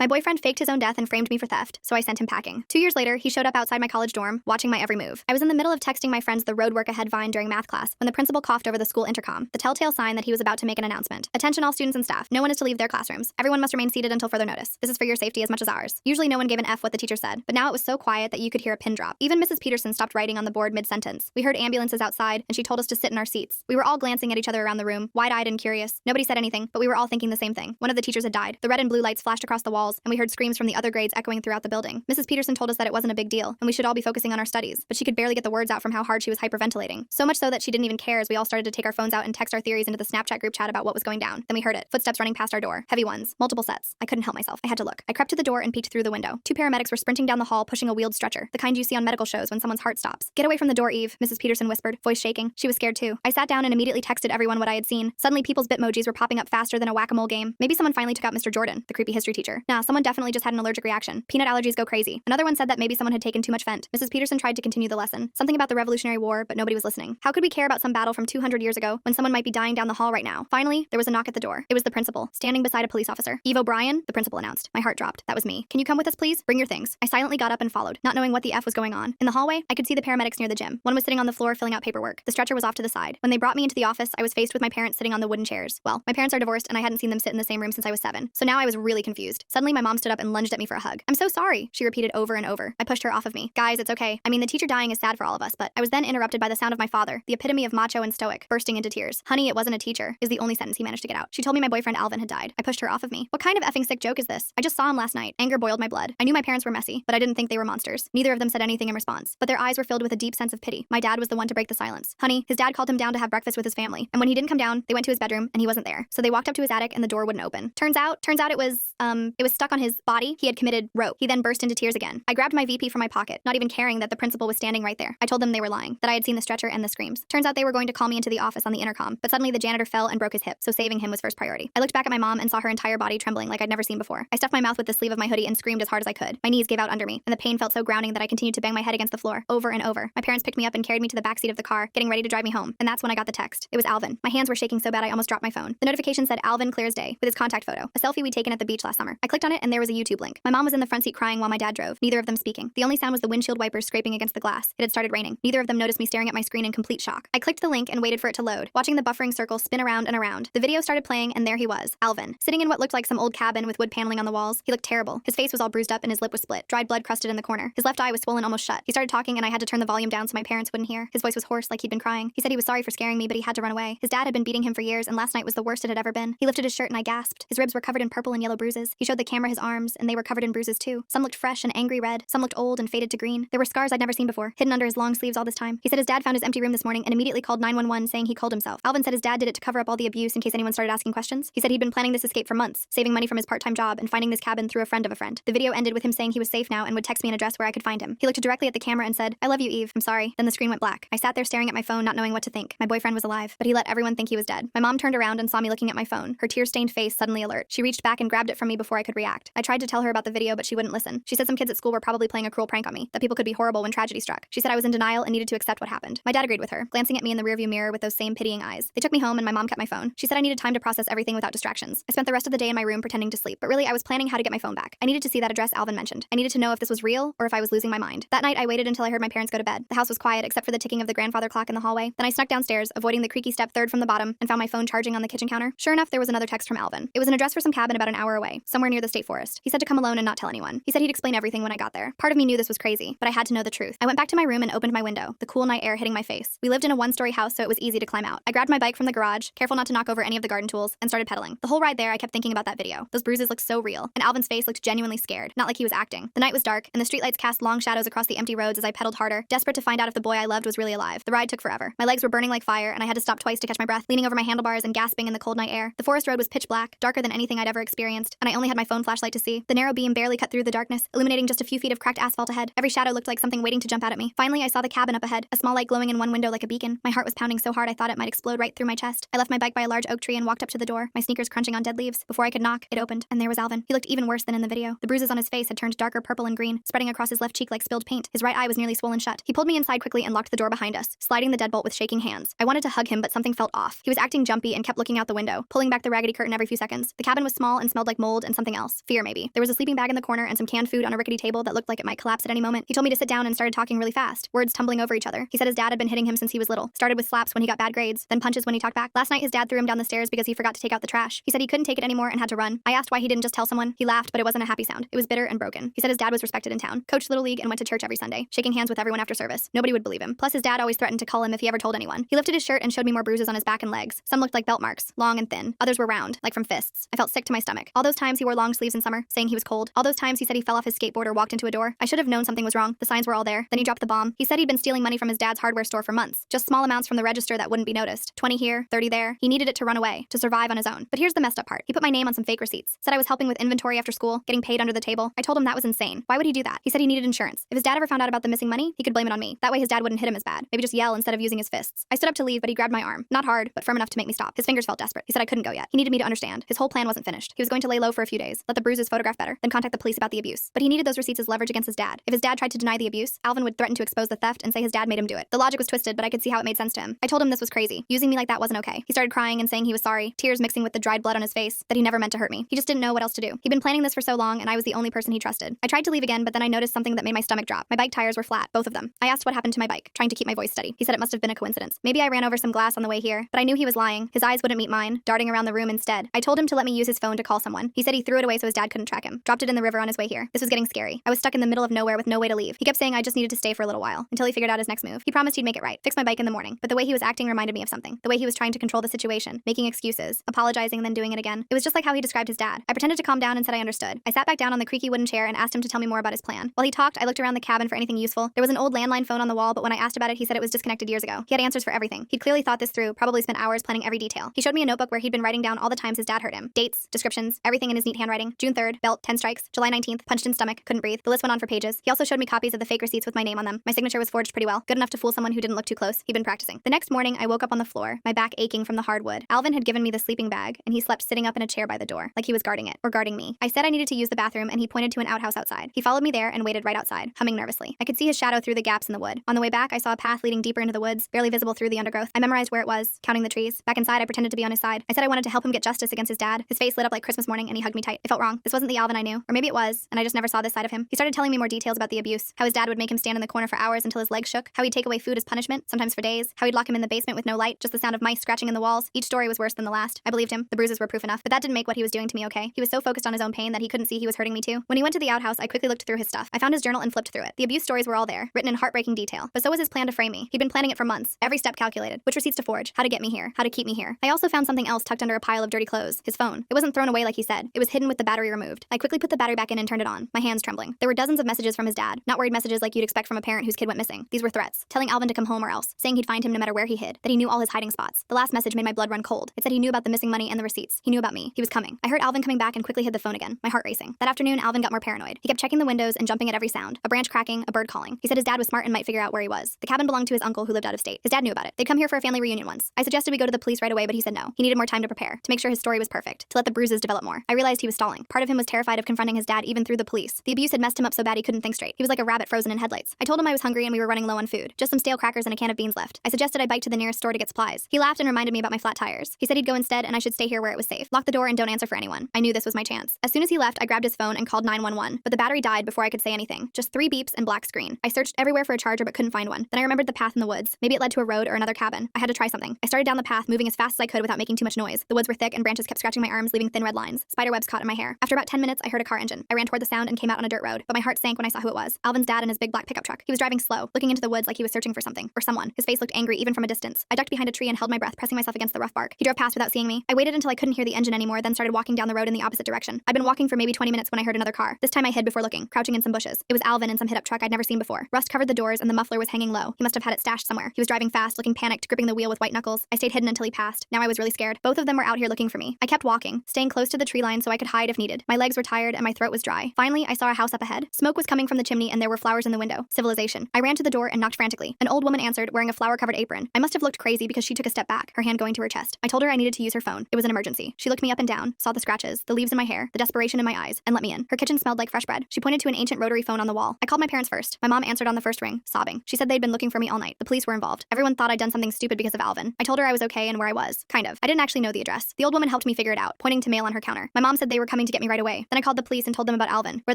My boyfriend faked his own death and framed me for theft, so I sent him packing. 2 years later, he showed up outside my college dorm, watching my every move. I was in the middle of texting my friends the road work ahead vine during math class when the principal coughed over the school intercom, the telltale sign that he was about to make an announcement. Attention all students and staff. No one is to leave their classrooms. Everyone must remain seated until further notice. This is for your safety as much as ours. Usually no one gave an F what the teacher said, but now it was so quiet that you could hear a pin drop. Even Mrs. Peterson stopped writing on the board mid-sentence. We heard ambulances outside, and she told us to sit in our seats. We were all glancing at each other around the room, wide-eyed and curious. Nobody said anything, but we were all thinking the same thing. One of the teachers had died. The red and blue lights flashed across the walls, and we heard screams from the other grades echoing throughout the building. Mrs. Peterson told us that it wasn't a big deal, and we should all be focusing on our studies, but she could barely get the words out from how hard she was hyperventilating. So much so that she didn't even care as we all started to take our phones out and text our theories into the Snapchat group chat about what was going down. Then we heard it. Footsteps running past our door. Heavy ones. Multiple sets. I couldn't help myself. I had to look. I crept to the door and peeked through the window. 2 paramedics were sprinting down the hall pushing a wheeled stretcher, the kind you see on medical shows when someone's heart stops. Get away from the door, Eve, Mrs. Peterson whispered, voice shaking. She was scared too. I sat down and immediately texted everyone what I had seen. Suddenly people's bitmojis were popping up faster than a whack-a-mole game. Maybe someone finally took out Mr. Jordan, the creepy history teacher. Nah, someone definitely just had an allergic reaction. Peanut allergies go crazy. Another one said that maybe someone had taken too much Fent. Mrs. Peterson tried to continue the lesson. Something about the Revolutionary War, but nobody was listening. How could we care about some battle from 200 years ago when someone might be dying down the hall right now? Finally, there was a knock at the door. It was the principal, standing beside a police officer. Eve O'Brien, the principal announced. My heart dropped. That was me. Can you come with us, please? Bring your things. I silently got up and followed, not knowing what the F was going on. In the hallway, I could see the paramedics near the gym. One was sitting on the floor filling out paperwork. The stretcher was off to the side. When they brought me into the office, I was faced with my parents sitting on the wooden chairs. Well, my parents are divorced and I hadn't seen them sit in the same room since I was 7. So now I was really confused. Suddenly my mom stood up and lunged at me for a hug. I'm so sorry, she repeated over and over. I pushed her off of me. Guys, it's okay. I mean, the teacher dying is sad for all of us, but I was then interrupted by the sound of my father, the epitome of macho and stoic, bursting into tears. Honey, it wasn't a teacher, is the only sentence he managed to get out. She told me my boyfriend Alvin had died. I pushed her off of me. What kind of effing sick joke is this? I just saw him last night. Anger boiled my blood. I knew my parents were messy, but I didn't think they were monsters. Neither of them said anything in response, but their eyes were filled with a deep sense of pity. My dad was the one to break the silence. Honey, his dad called him down to have breakfast with his family, and when he didn't come down, they went to his bedroom and he wasn't there. So they walked up to his attic and the door wouldn't open. Turns out it was stuck on his body. He had committed rope. He then burst into tears again. I grabbed my VP from my pocket, not even caring that the principal was standing right there. I told them they were lying, that I had seen the stretcher and the screams. Turns out they were going to call me into the office on the intercom, but suddenly the janitor fell and broke his hip, so saving him was first priority. I looked back at my mom and saw her entire body trembling like I'd never seen before. I stuffed my mouth with the sleeve of my hoodie and screamed as hard as I could. My knees gave out under me, and the pain felt so grounding that I continued to bang my head against the floor over and over. My parents picked me up and carried me to the backseat of the car, getting ready to drive me home, and that's when I got the text. It was Alvin. My hands were shaking so bad I almost dropped my phone. The notification said Alvin clear as day, with his contact photo, a selfie we'd taken at the beach last summer. I clicked on it and there was a YouTube link. My mom was in the front seat crying while my dad drove, neither of them speaking. The only sound was the windshield wipers scraping against the glass. It had started raining. Neither of them noticed me staring at my screen in complete shock. I clicked the link and waited for it to load, watching the buffering circle spin around and around. The video started playing and there he was, Alvin, sitting in what looked like some old cabin with wood paneling on the walls. He looked terrible. His face was all bruised up and his lip was split, dried blood crusted in the corner. His left eye was swollen almost shut. He started talking and I had to turn the volume down so my parents wouldn't hear. His voice was hoarse like he'd been crying. He said he was sorry for scaring me, but he had to run away. His dad had been beating him for years and last night was the worst it had ever been. He lifted his shirt and I gasped. His ribs were covered in purple and yellow bruises. He showed the camera his arms and they were covered in bruises too. Some looked fresh and angry red. Some looked old and faded to green. There were scars I'd never seen before, hidden under his long sleeves all this time. He said his dad found his empty room this morning and immediately called 911 saying he killed himself. Alvin said his dad did it to cover up all the abuse in case anyone started asking questions. He said he'd been planning this escape for months, saving money from his part-time job and finding this cabin through a friend of a friend. The video ended with him saying he was safe now and would text me an address where I could find him. He looked directly at the camera and said, "I love you, Eve. I'm sorry." Then the screen went black. I sat there staring at my phone, not knowing what to think. My boyfriend was alive, but he let everyone think he was dead. My mom turned around and saw me looking at my phone, her tear-stained face suddenly alert. She reached back and grabbed it from me before I could react. I tried to tell her about the video, but she wouldn't listen. She said some kids at school were probably playing a cruel prank on me, that people could be horrible when tragedy struck. She said I was in denial and needed to accept what happened. My dad agreed with her, glancing at me in the rearview mirror with those same pitying eyes. They took me home and my mom kept my phone. She said I needed time to process everything without distractions. I spent the rest of the day in my room pretending to sleep, but really I was planning how to get my phone back. I needed to see that address Alvin mentioned. I needed to know if this was real or if I was losing my mind. That night I waited until I heard my parents go to bed. The house was quiet except for the ticking of the grandfather clock in the hallway. Then I snuck downstairs, avoiding the creaky step third from the bottom, and found my phone charging on the kitchen counter. Sure enough, there was another text from Alvin. It was an address for some cabin about an hour away, somewhere near the state forest. He said to come alone and not tell anyone. He said he'd explain everything when I got there. Part of me knew this was crazy, but I had to know the truth. I went back to my room and opened my window, the cool night air hitting my face. We lived in a one-story house, so it was easy to climb out. I grabbed my bike from the garage, careful not to knock over any of the garden tools, and started pedaling. The whole ride there, I kept thinking about that video. Those bruises looked so real, and Alvin's face looked genuinely scared, not like he was acting. The night was dark, and the streetlights cast long shadows across the empty roads as I pedaled harder, desperate to find out if the boy I loved was really alive. The ride took forever. My legs were burning like fire, and I had to stop twice to catch my breath, leaning over my handlebars and gasping in the cold night air. The forest road was pitch black, darker than anything I'd ever experienced, and I only had my phone flashlight to see. The narrow beam barely cut through the darkness, illuminating just a few feet of cracked asphalt ahead. Every shadow looked like something waiting to jump out at me. Finally, I saw the cabin up ahead, a small light glowing in one window like a beacon. My heart was pounding so hard I thought it might explode right through my chest. I left my bike by a large oak tree and walked up to the door, my sneakers crunching on dead leaves. Before I could knock, it opened, and there was Alvin. He looked even worse than in the video. The bruises on his face had turned darker purple and green, spreading across his left cheek like spilled paint. His right eye was nearly swollen shut. He pulled me inside quickly and locked the door behind us, sliding the deadbolt with shaking hands. I wanted to hug him, but something felt off. He was acting jumpy and kept looking out the window, pulling back the raggedy curtain every few seconds. The cabin was small and smelled like mold and something else. else. Fear, maybe. There was a sleeping bag in the corner and some canned food on a rickety table that looked like it might collapse at any moment. He told me to sit down and started talking really fast, words tumbling over each other. He said his dad had been hitting him since he was little. Started with slaps when he got bad grades, then punches when he talked back. Last night his dad threw him down the stairs because he forgot to take out the trash. He said he couldn't take it anymore and had to run. I asked why he didn't just tell someone. He laughed, but it wasn't a happy sound. It was bitter and broken. He said his dad was respected in town, coached Little League and went to church every Sunday, shaking hands with everyone after service. Nobody would believe him. Plus his dad always threatened to call him if he ever told anyone. He lifted his shirt and showed me more bruises on his back and legs. Some looked like belt marks, long and thin. Others were round, like from fists. I felt sick to my stomach. All those times he wore long sleeves in summer, saying he was cold. All those times he said he fell off his skateboard or walked into a door. I should have known something was wrong. The signs were all there. Then he dropped the bomb. He said he'd been stealing money from his dad's hardware store for months. Just small amounts from the register that wouldn't be noticed. 20 here, 30 there. He needed it to run away, to survive on his own. But here's the messed up part. He put my name on some fake receipts. Said I was helping with inventory after school, getting paid under the table. I told him that was insane. Why would he do that? He said he needed insurance. If his dad ever found out about the missing money, he could blame it on me. That way his dad wouldn't hit him as bad. Maybe just yell instead of using his fists. I stood up to leave, but he grabbed my arm. Not hard, but firm enough to make me stop. His fingers felt desperate. He said I couldn't go yet. He needed me to understand. His whole plan wasn't finished. He was going to lay low for a few days, let the bruises photograph better, then contact the police about the abuse. But he needed those receipts as leverage against his dad. If his dad tried to deny the abuse, Alvin would threaten to expose the theft and say his dad made him do it. The logic was twisted, but I could see how it made sense to him. I told him this was crazy. Using me like that wasn't okay. He started crying and saying he was sorry, tears mixing with the dried blood on his face, that he never meant to hurt me. He just didn't know what else to do. He'd been planning this for so long, and I was the only person he trusted. I tried to leave again, but then I noticed something that made my stomach drop. My bike tires were flat, both of them. I asked what happened to my bike, trying to keep my voice steady. He said it must have been a coincidence. Maybe I ran over some glass on the way here, but I knew he was lying. His eyes wouldn't meet mine, darting around the room instead. I told him to let me use his phone to call someone. He said he threw it away so his dad couldn't track him. Dropped it in the river on his way here. This was getting scary. I was stuck in the middle of nowhere with no way to leave. He kept saying I just needed to stay for a little while, until he figured out his next move. He promised he'd make it right, fix my bike in the morning. But the way he was acting reminded me of something. The way he was trying to control the situation, making excuses, apologizing and then doing it again. It was just like how he described his dad. I pretended to calm down and said I understood. I sat back down on the creaky wooden chair and asked him to tell me more about his plan. While he talked, I looked around the cabin for anything useful. There was an old landline phone on the wall, but when I asked about it, he said it was disconnected years ago. He had answers for everything. He'd clearly thought this through, probably spent hours planning every detail. He showed me a notebook where he'd been writing down all the times his dad hurt him. Dates, descriptions, everything in his neat handwriting. June 3rd, belt, 10 strikes. July 19th, punched in stomach, couldn't breathe. The list went on for pages. He also showed me copies of the fake receipts with my name on them. My signature was forged pretty well, good enough to fool someone who didn't look too close. He'd been practicing. The next morning, I woke up on the floor, my back aching from the hardwood. Alvin had given me the sleeping bag, and he slept sitting up in a chair by the door, like he was guarding it, or guarding me. I said I needed to use the bathroom, and he pointed to an outhouse outside. He followed me there and waited right outside, humming nervously. I could see his shadow through the gaps in the wood. On the way back, I saw a path leading deeper into the woods, barely visible through the undergrowth. I memorized where it was, counting the trees. Back inside, I pretended to be on his side. I said I wanted to help him get justice against his dad. His face lit up like Christmas morning, and he hugged me tight. It felt wrong. This wasn't the Alvin I knew. Or maybe it was, and I just never saw this side of him. He started telling me more details about the abuse, how his dad would make him stand in the corner for hours until his legs shook, how he'd take away food as punishment, sometimes for days, how he'd lock him in the basement with no light, just the sound of mice scratching in the walls. Each story was worse than the last. I believed him. The bruises were proof enough, but that didn't make what he was doing to me okay. He was so focused on his own pain that he couldn't see he was hurting me too. When he went to the outhouse, I quickly looked through his stuff. I found his journal and flipped through it. The abuse stories were all there, written in heartbreaking detail, but so was his plan to frame me. He'd been planning it for months, every step calculated, which receipts to forge, how to get me here, how to keep me here. I also found something else tucked under a pile of dirty clothes, his phone. It wasn't thrown away like he said. It was hidden with the battery removed. I quickly put the battery back in and turned it on, my hands trembling. There were dozens of messages from his dad, not worried messages like you'd expect from a parent whose kid went missing. These were threats, telling Alvin to come home or else, saying he'd find him no matter where he hid, that he knew all his hiding spots. The last message made my blood run cold. It said he knew about the missing money and the receipts. He knew about me. He was coming. I heard Alvin coming back and quickly hid the phone again, my heart racing. That afternoon, Alvin got more paranoid. He kept checking the windows and jumping at every sound, a branch cracking, a bird calling. He said his dad was smart and might figure out where he was. The cabin belonged to his uncle who lived out of state. His dad knew about it. They'd come here for a family reunion once. I suggested we go to the police right away, but he said no. He needed more time to prepare, to make sure his story was perfect, to let the bruises develop more. I realized he was stalling. Part of him was terrified of confronting his dad even through the police. The abuse had messed him up so bad he couldn't think straight. He was like a rabbit frozen in headlights. I told him I was hungry and we were running low on food. Just some stale crackers and a can of beans left. I suggested I bike to the nearest store to get supplies. He laughed and reminded me about my flat tires. He said he'd go instead and I should stay here where it was safe. Lock the door and don't answer for anyone. I knew this was my chance. As soon as he left, I grabbed his phone and called 911, but the battery died before I could say anything. Just 3 beeps and black screen. I searched everywhere for a charger but couldn't find one. Then I remembered the path in the woods. Maybe it led to a road or another cabin. I had to try something. I started down the path, moving as fast as I could without making too much noise. The woods were thick and branches kept scratching my arms, leaving thin red lines. Spider webs caught in my hair. After about 10 minutes, I heard a car engine. I ran toward the sound and came out on a dirt road, but my heart sank when I saw who it was. Alvin's dad in his big black pickup truck. He was driving slow, looking into the woods like he was searching for something or someone. His face looked angry even from a distance. I ducked behind a tree and held my breath, pressing myself against the rough bark. He drove past without seeing me. I waited until I couldn't hear the engine anymore, then started walking down the road in the opposite direction. I'd been walking for maybe 20 minutes when I heard another car. This time I hid before looking, crouching in some bushes. It was Alvin in some hit-up truck I'd never seen before. Rust covered the doors and the muffler was hanging low. He must have had it stashed somewhere. He was driving fast, looking panicked, gripping the wheel with white knuckles. I stayed hidden until he passed. Now I was really scared. Both of them were out here looking for me. I kept walking, staying close to the tree line so I could hide if needed. My legs were tired and my throat was dry. Finally, I saw a house up ahead. Smoke was coming from the chimney and there were flowers in the window. Civilization. I ran to the door and knocked frantically. An old woman answered, wearing a flower-covered apron. I must have looked crazy because she took a step back, her hand going to her chest. I told her I needed to use her phone. It was an emergency. She looked me up and down, saw the scratches, the leaves in my hair, the desperation in my eyes, and let me in. Her kitchen smelled like fresh bread. She pointed to an ancient rotary phone on the wall. I called my parents first. My mom answered on the first ring, sobbing. She said they'd been looking for me all night. The police were involved. Everyone thought I'd done something stupid because of Alvin. I told her I was okay and where I was. Kind of. I didn't actually know the address. The old woman helped me figure it out, pointing to mail on her counter. My mom said they were coming coming to get me right away. Then I called the police and told them about Alvin, where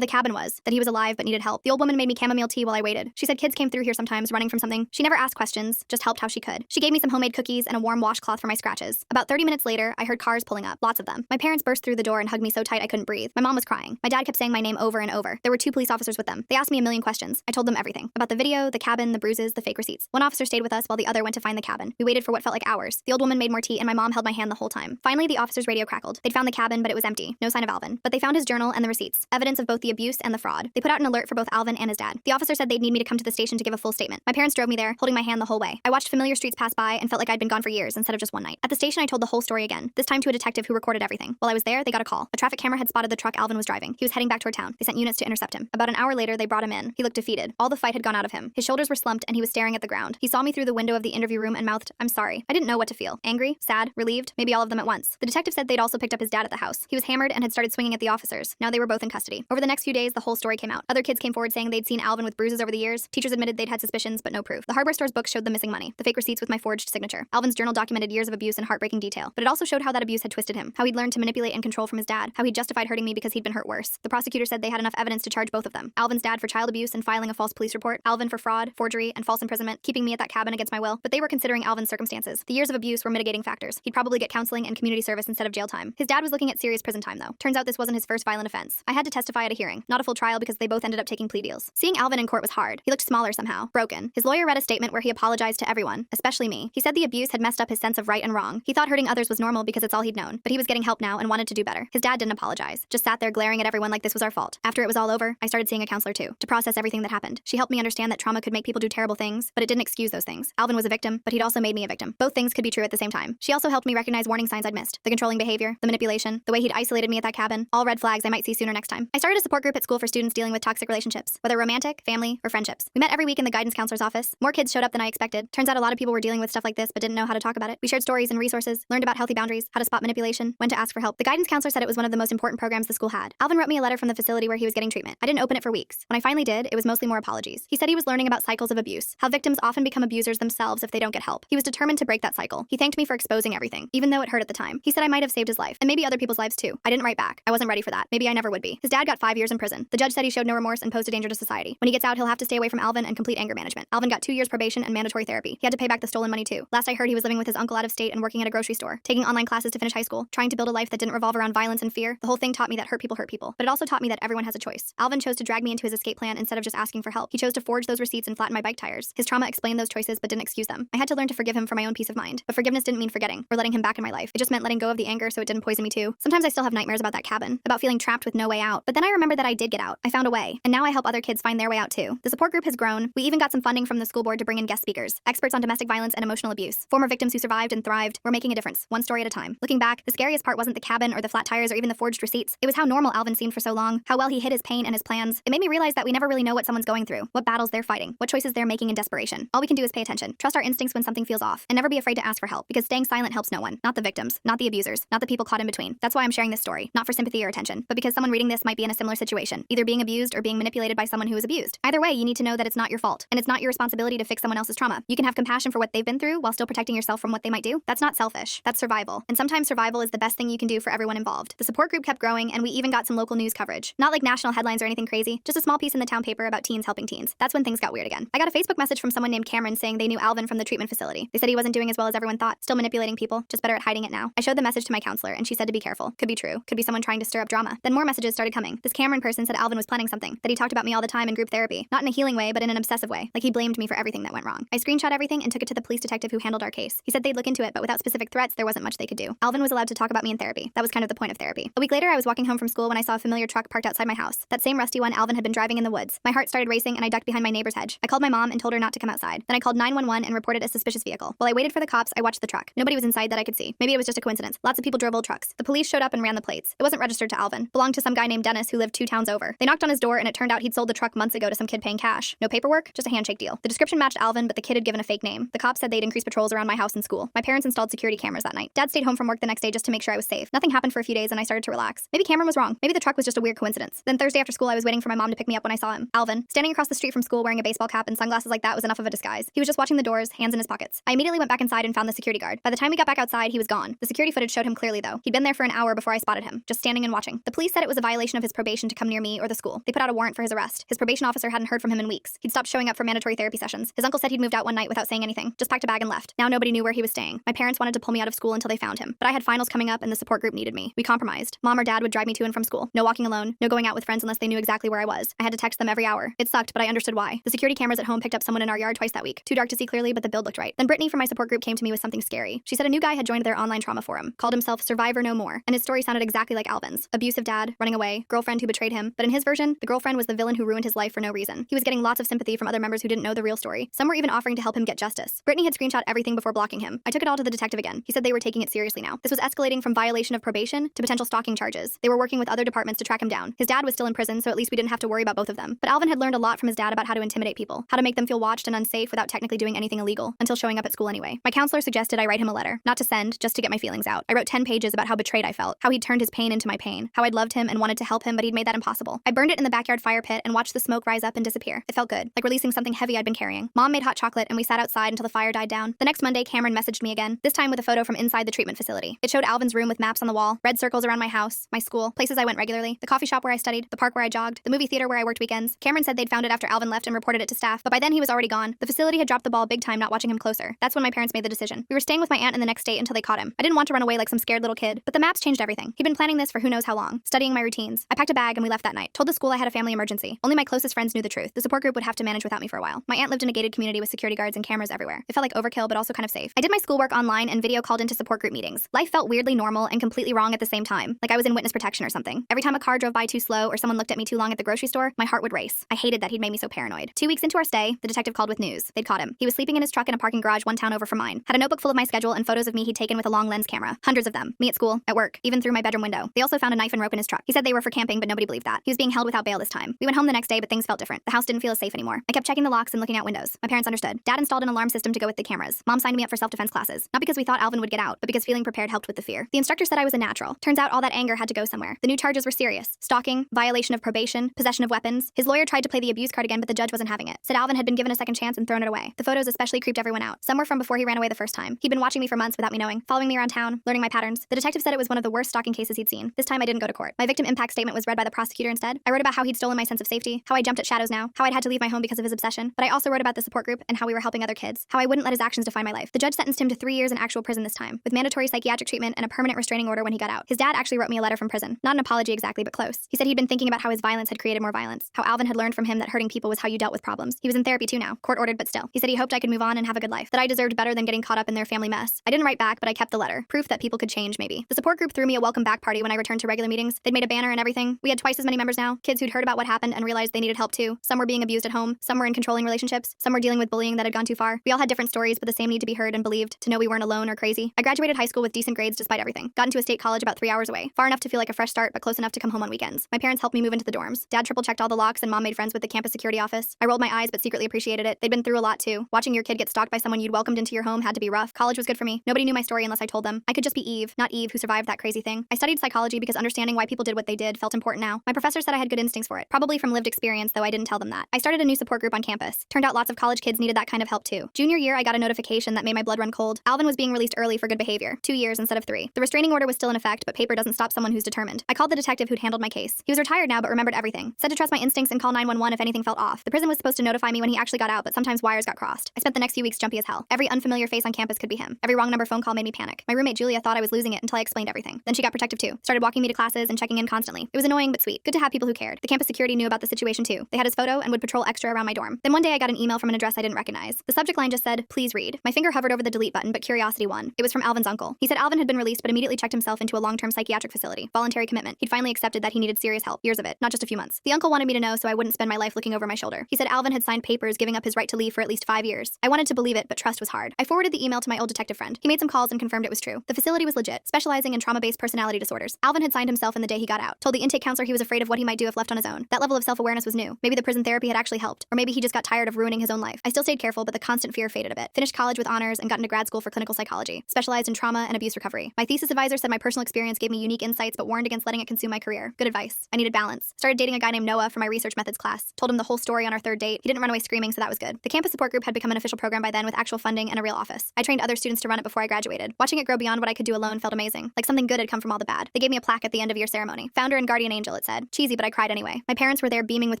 the cabin was, that he was alive but needed help. The old woman made me chamomile tea while I waited. She said kids came through here sometimes running from something. She never asked questions, just helped how she could. She gave me some homemade cookies and a warm washcloth for my scratches. About 30 minutes later, I heard cars pulling up, lots of them. My parents burst through the door and hugged me so tight I couldn't breathe. My mom was crying. My dad kept saying my name over and over. There were 2 police officers with them. They asked me a million questions. I told them everything. About the video, the cabin, the bruises, the fake receipts. One officer stayed with us while the other went to find the cabin. We waited for what felt like hours. The old woman made more tea and my mom held my hand the whole time. Finally, the officer's radio crackled. They'd found the cabin, but it was empty. No sign of Alvin. But they found his journal and the receipts. Evidence of both the abuse and the fraud. They put out an alert for both Alvin and his dad. The officer said they'd need me to come to the station to give a full statement. My parents drove me there, holding my hand the whole way. I watched familiar streets pass by and felt like I'd been gone for years instead of just one night. At the station, I told the whole story again, this time to a detective who recorded everything. While I was there, they got a call. A traffic camera had spotted the truck Alvin was driving. He was heading back toward town. They sent units to intercept him. About an hour later, they brought him in. He looked defeated. All the fight had gone out of him. His shoulders were slumped and he was staring at the ground. He saw me through the window of the interview room and mouthed, "I'm sorry." I didn't know what to feel. Angry, sad, relieved, maybe all of them at once. The detective said they'd also picked up his dad at the house. He was hammered and had started swinging at the officers. Now they were both in custody. Over the next few days, the whole story came out. Other kids came forward saying they'd seen Alvin with bruises over the years. Teachers admitted they'd had suspicions, but no proof. The hardware store's books showed the missing money, the fake receipts with my forged signature. Alvin's journal documented years of abuse in heartbreaking detail, but it also showed how that abuse had twisted him, how he'd learned to manipulate and control from his dad, how he'd justified hurting me because he'd been hurt worse. The prosecutor said they had enough evidence to charge both of them. Alvin's dad for child abuse and filing a false police report, Alvin for fraud, forgery, and false imprisonment, keeping me at that cabin against my will, but they were considering Alvin's circumstances. The years of abuse were mitigating factors. He'd probably get counseling and community service instead of jail time. His dad was looking at serious prison time, though. Turns out this wasn't his first violent offense. I had to testify at a hearing, not a full trial because they both ended up taking plea deals. Seeing Alvin in court was hard. He looked smaller somehow, broken. His lawyer read a statement where he apologized to everyone, especially me. He said the abuse had messed up his sense of right and wrong. He thought hurting others was normal because it's all he'd known, but he was getting help now and wanted to do better. His dad didn't apologize, just sat there glaring at everyone like this was our fault. After it was all over, I started seeing a counselor too, to process everything that happened. She helped me understand that trauma could make people do terrible things, but it didn't excuse those things. Alvin was a victim, but he'd also made me a victim. Both things could be true at the same time. She also helped me recognize warning signs I'd missed. The controlling behavior, the manipulation, the way he'd isolated me at that cabin, all red flags I might see sooner next time. I started a support group at school for students dealing with toxic relationships, whether romantic, family, or friendships. We met every week in the guidance counselor's office. More kids showed up than I expected. Turns out a lot of people were dealing with stuff like this but didn't know how to talk about it. We shared stories and resources, learned about healthy boundaries, how to spot manipulation, when to ask for help. The guidance counselor said it was one of the most important programs the school had. Alvin wrote me a letter from the facility where he was getting treatment. I didn't open it for weeks. When I finally did, it was mostly more apologies. He said he was learning about cycles of abuse, how victims often become abusers themselves if they don't get help. He was determined to break that cycle. He thanked me for exposing everything, even though it hurt at the time. He said I might have saved his life, and maybe other people's lives too. I didn't write back. I wasn't ready for that. Maybe I never would be. His dad got 5 years in prison. The judge said he showed no remorse and posed a danger to society. When he gets out, he'll have to stay away from Alvin and complete anger management. Alvin got 2 years probation and mandatory therapy. He had to pay back the stolen money too. Last I heard, he was living with his uncle out of state and working at a grocery store, taking online classes to finish high school, trying to build a life that didn't revolve around violence and fear. The whole thing taught me that hurt people, but it also taught me that everyone has a choice. Alvin chose to drag me into his escape plan instead of just asking for help. He chose to forge those receipts and flatten my bike tires. His trauma explained those choices but didn't excuse them. I had to learn to forgive him for my own peace of mind. But forgiveness didn't mean forgetting or letting him back in my life. It just meant letting go of the anger so it didn't poison me too. Sometimes I still have nightmares about that cabin, about feeling trapped with no way out. But then I remember that I did get out. I found a way, and now I help other kids find their way out too. The support group has grown. We even got some funding from the school board to bring in guest speakers, experts on domestic violence and emotional abuse, former victims who survived and thrived. We're making a difference, one story at a time. Looking back, the scariest part wasn't the cabin or the flat tires or even the forged receipts. It was how normal Alvin seemed for so long, how well he hid his pain and his plans. It made me realize that we never really know what someone's going through, what battles they're fighting, what choices they're making in desperation. All we can do is pay attention, trust our instincts when something feels off, and never be afraid to ask for help, because staying silent helps no one, not the victims, not the abusers, not the people caught in between. That's why I'm sharing this story, not for sympathy or attention, but because someone reading this might be in a similar situation, either being abused or being manipulated by someone who was abused. Either way, you need to know that it's not your fault, and it's not your responsibility to fix someone else's trauma. You can have compassion for what they've been through while still protecting yourself from what they might do. That's not selfish, that's survival. And sometimes survival is the best thing you can do for everyone involved. The support group kept growing, and we even got some local news coverage. Not like national headlines or anything crazy, just a small piece in the town paper about teens helping teens. That's when things got weird again. I got a Facebook message from someone named Cameron saying they knew Alvin from the treatment facility. They said he wasn't doing as well as everyone thought, still manipulating people, just better at hiding it now. I showed the message to my counselor, and she said to be careful. Could be true. Could be someone trying to stir up drama. Then more messages started coming. This Cameron person said Alvin was planning something, that he talked about me all the time in group therapy. Not in a healing way, but in an obsessive way. Like he blamed me for everything that went wrong. I screenshot everything and took it to the police detective who handled our case. He said they'd look into it, but without specific threats, there wasn't much they could do. Alvin was allowed to talk about me in therapy. That was kind of the point of therapy. A week later, I was walking home from school when I saw a familiar truck parked outside my house. That same rusty one Alvin had been driving in the woods. My heart started racing and I ducked behind my neighbor's hedge. I called my mom and told her not to come outside. Then I called 911 and reported a suspicious vehicle. While I waited for the cops, I watched the truck. Nobody was inside that I could see. Maybe it was just a coincidence. Lots of people drove old trucks. The police showed up and ran the plates. It wasn't registered to Alvin. Belonged to some guy named Dennis who lived 2 towns over. They knocked on his door and it turned out he'd sold the truck months ago to some kid paying cash. No paperwork, just a handshake deal. The description matched Alvin, but the kid had given a fake name. The cops said they'd increase patrols around my house and school. My parents installed security cameras that night. Dad stayed home from work the next day just to make sure I was safe. Nothing happened for a few days and I started to relax. Maybe Cameron was wrong. Maybe the truck was just a weird coincidence. Then Thursday after school, I was waiting for my mom to pick me up when I saw him. Alvin, standing across the street from school wearing a baseball cap and sunglasses like that was enough of a disguise. He was just watching the doors, hands in his pockets. I immediately went back inside and found the security guard. By the time we got back outside, he was gone. The security footage showed him clearly though. He'd been there for an hour before I spotted him, just just standing and watching. The police said it was a violation of his probation to come near me or the school. They put out a warrant for his arrest. His probation officer hadn't heard from him in weeks. He'd stopped showing up for mandatory therapy sessions. His uncle said he'd moved out one night without saying anything, just packed a bag and left. Now nobody knew where he was staying. My parents wanted to pull me out of school until they found him, but I had finals coming up and the support group needed me. We compromised. Mom or dad would drive me to and from school. No walking alone, no going out with friends unless they knew exactly where I was. I had to text them every hour. It sucked, but I understood why. The security cameras at home picked up someone in our yard twice that week. Too dark to see clearly, but the build looked right. Then Brittany from my support group came to me with something scary. She said a new guy had joined their online trauma forum, called himself Survivor No More, and his story sounded exactly like Alvin's. Abusive dad, running away, girlfriend who betrayed him, but in his version, the girlfriend was the villain who ruined his life for no reason. He was getting lots of sympathy from other members who didn't know the real story. Some were even offering to help him get justice. Brittany had screenshot everything before blocking him. I took it all to the detective again. He said they were taking it seriously now. This was escalating from violation of probation to potential stalking charges. They were working with other departments to track him down. His dad was still in prison, so at least we didn't have to worry about both of them. But Alvin had learned a lot from his dad about how to intimidate people, how to make them feel watched and unsafe without technically doing anything illegal, until showing up at school anyway. My counselor suggested I write him a letter, not to send, just to get my feelings out. I wrote 10 pages about how betrayed I felt, how he'd turned his pain into my pain, how I'd loved him and wanted to help him, but he'd made that impossible. I burned it in the backyard fire pit and watched the smoke rise up and disappear. It felt good, like releasing something heavy I'd been carrying. Mom made hot chocolate and we sat outside until the fire died down. The next Monday, Cameron messaged me again, this time with a photo from inside the treatment facility. It showed Alvin's room with maps on the wall, red circles around my house, my school, places I went regularly, the coffee shop where I studied, the park where I jogged, the movie theater where I worked weekends. Cameron said they'd found it after Alvin left and reported it to staff, but by then he was already gone. The facility had dropped the ball big time not watching him closer. That's when my parents made the decision. We were staying with my aunt in the next state until they caught him. I didn't want to run away like some scared little kid, but the maps changed everything. He'd been planning this for who knows how long, studying my routines. I packed a bag and we left that night. Told the school I had a family emergency. Only my closest friends knew the truth. The support group would have to manage without me for a while. My aunt lived in a gated community with security guards and cameras everywhere. It felt like overkill, but also kind of safe. I did my schoolwork online and video called into support group meetings. Life felt weirdly normal and completely wrong at the same time, like I was in witness protection or something. Every time a car drove by too slow or someone looked at me too long at the grocery store, my heart would race. I hated that he'd made me so paranoid. 2 weeks into our stay, the detective called with news. They'd caught him. He was sleeping in his truck in a parking garage one town over from mine. Had a notebook full of my schedule and photos of me he'd taken with a long lens camera. Hundreds of them. Me at school, at work, even through my bedroom window. They also found a knife and rope in his truck. He said they were for camping, but nobody believed that. He was being held without bail this time. We went home the next day, but things felt different. The house didn't feel as safe anymore. I kept checking the locks and looking out windows. My parents understood. Dad installed an alarm system to go with the cameras. Mom signed me up for self-defense classes. Not because we thought Alvin would get out, but because feeling prepared helped with the fear. The instructor said I was a natural. Turns out all that anger had to go somewhere. The new charges were serious. Stalking, violation of probation, possession of weapons. His lawyer tried to play the abuse card again, but the judge wasn't having it. Said Alvin had been given a second chance and thrown it away. The photos especially creeped everyone out. Some were from before he ran away the first time. He'd been watching me for months without me knowing, following me around town, learning my patterns. The detective said it was one of the worst stalking cases he'd seen. This time I didn't go to court. My victim impact statement was read by the prosecutor instead. I wrote about how he'd stolen my sense of safety, how I jumped at shadows now, how I'd had to leave my home because of his obsession, but I also wrote about the support group and how we were helping other kids, how I wouldn't let his actions define my life. The judge sentenced him to 3 years in actual prison this time, with mandatory psychiatric treatment and a permanent restraining order when he got out. His dad actually wrote me a letter from prison. Not an apology exactly, but close. He said he'd been thinking about how his violence had created more violence, how Alvin had learned from him that hurting people was how you dealt with problems. He was in therapy too now, court ordered but still. He said he hoped I could move on and have a good life, that I deserved better than getting caught up in their family mess. I didn't write back, but I kept the letter. Proof that people could change, maybe. The support group threw me a welcome back party when I returned to regular meetings. They'd made a banner and everything. We had twice as many members now, kids who'd heard about what happened and realized they needed help too. Some were being abused at home, some were in controlling relationships, some were dealing with bullying that had gone too far. We all had different stories, but the same need to be heard and believed, to know we weren't alone or crazy. I graduated high school with decent grades despite everything. Got into a state college about 3 hours away, far enough to feel like a fresh start, but close enough to come home on weekends. My parents helped me move into the dorms. Dad triple-checked all the locks and Mom made friends with the campus security office. I rolled my eyes but secretly appreciated it. They'd been through a lot too. Watching your kid get stalked by someone you'd welcomed into your home had to be rough. College was good for me. Nobody knew my story unless I told them. I could just be Eve, not Eve who survived that crazy thing. I studied psychology because understanding why people did what they did felt important now. My professor said I had good instincts for it, probably from lived experience, though I didn't tell them that. I started a new support group on campus. Turned out lots of college kids needed that kind of help too. Junior year, I got a notification that made my blood run cold. Alvin was being released early for good behavior, 2 years instead of 3. The restraining order was still in effect, but paper doesn't stop someone who's determined. I called the detective who'd handled my case. He was retired now, but remembered everything. Said to trust my instincts and call 911 if anything felt off. The prison was supposed to notify me when he actually got out, but sometimes wires got crossed. I spent the next few weeks jumpy as hell. Every unfamiliar face on campus could be him. Every wrong number phone call made me panic. My roommate Julia thought I was losing it until I explained everything. Then she got protective too. Started walking me to classes and checking in constantly. It was annoying but sweet. Good to have people who cared. The campus security knew about the situation too. They had his photo and would patrol extra around my dorm. Then one day I got an email from an address I didn't recognize. The subject line just said, "Please read." My finger hovered over the delete button, but curiosity won. It was from Alvin's uncle. He said Alvin had been released but immediately checked himself into a long-term psychiatric facility. Voluntary commitment. He'd finally accepted that he needed serious help. Years of it, not just a few months. The uncle wanted me to know so I wouldn't spend my life looking over my shoulder. He said Alvin had signed papers giving up his right to leave for at least 5 years. I wanted to believe it, but trust was hard. I forwarded the email to my old detective friend. He made some calls and confirmed it was true. The facility was legit, specializing in trauma-based personality disorders. Alvin had signed himself in the day he got out. Told the intake counselor he was afraid of what he might do if left on his own. That level of self-awareness was new. Maybe the prison therapy had actually helped, or maybe he just got tired of ruining his own life. I still stayed careful, but the constant fear faded a bit. Finished college with honors and got into grad school for clinical psychology. Specialized in trauma and abuse recovery. My thesis advisor said my personal experience gave me unique insights, but warned against letting it consume my career. Good advice. I needed balance. Started dating a guy named Noah for my research methods class. Told him the whole story on our 3rd date. He didn't run away screaming, so that was good. The campus support group had become an official program by then with actual funding and a real office. I trained other students to run it before I graduated. Watching it grow beyond what I could do alone felt amazing. Like something good had come from all the bad. They gave gave me a plaque at the end of your ceremony. Founder and guardian angel, it said. Cheesy, but I cried anyway. My parents were there beaming with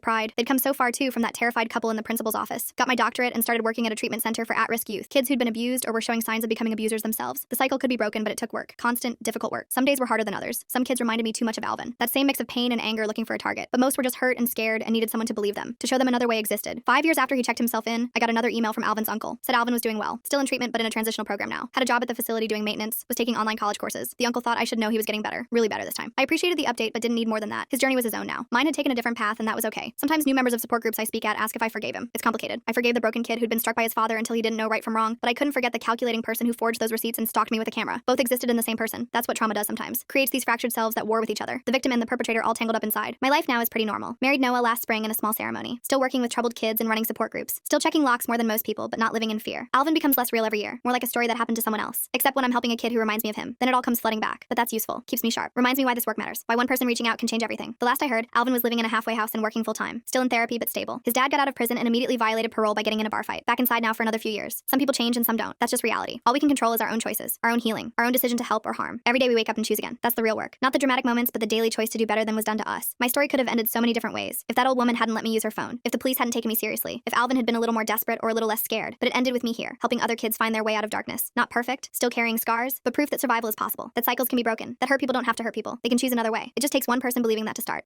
pride. They'd come so far too from that terrified couple in the principal's office. Got my doctorate and started working at a treatment center for at-risk youth. Kids who'd been abused or were showing signs of becoming abusers themselves. The cycle could be broken, but it took work. Constant, difficult work. Some days were harder than others. Some kids reminded me too much of Alvin. That same mix of pain and anger looking for a target. But most were just hurt and scared and needed someone to believe them, to show them another way existed. 5 years after he checked himself in, I got another email from Alvin's uncle. Said Alvin was doing well. Still in treatment, but in a transitional program now. Had a job at the facility doing maintenance. Was taking online college courses. The uncle thought I should know he was getting better. Really better this time. I appreciated the update, but didn't need more than that. His journey was his own now. Mine had taken a different path, and that was okay. Sometimes new members of support groups I speak at ask if I forgave him. It's complicated. I forgave the broken kid who'd been struck by his father until he didn't know right from wrong, but I couldn't forget the calculating person who forged those receipts and stalked me with a camera. Both existed in the same person. That's what trauma does sometimes. Creates these fractured selves that war with each other. The victim and the perpetrator all tangled up inside. My life now is pretty normal. Married Noah last spring in a small ceremony. Still working with troubled kids and running support groups. Still checking locks more than most people, but not living in fear. Alvin becomes less real every year. More like a story that happened to someone else. Except when I'm helping a kid who reminds me of him. Then it all comes flooding back. But that's useful. Keeps me sharp. Reminds me why this work matters. Why one person reaching out can change everything. The last I heard, Alvin was living in a halfway house and working full time. Still in therapy, but stable. His dad got out of prison and immediately violated parole by getting in a bar fight. Back inside now for another few years. Some people change and some don't. That's just reality. All we can control is our own choices, our own healing, our own decision to help or harm. Every day we wake up and choose again. That's the real work. Not the dramatic moments, but the daily choice to do better than was done to us. My story could have ended so many different ways. If that old woman hadn't let me use her phone. If the police hadn't taken me seriously. If Alvin had been a little more desperate or a little less scared. But it ended with me here, helping other kids find their way out of darkness. Not perfect, still carrying scars, but proof that survival is possible. That cycles can be broken. That hurt people don't have to hurt people. They can choose another way. It just takes one person believing that to start.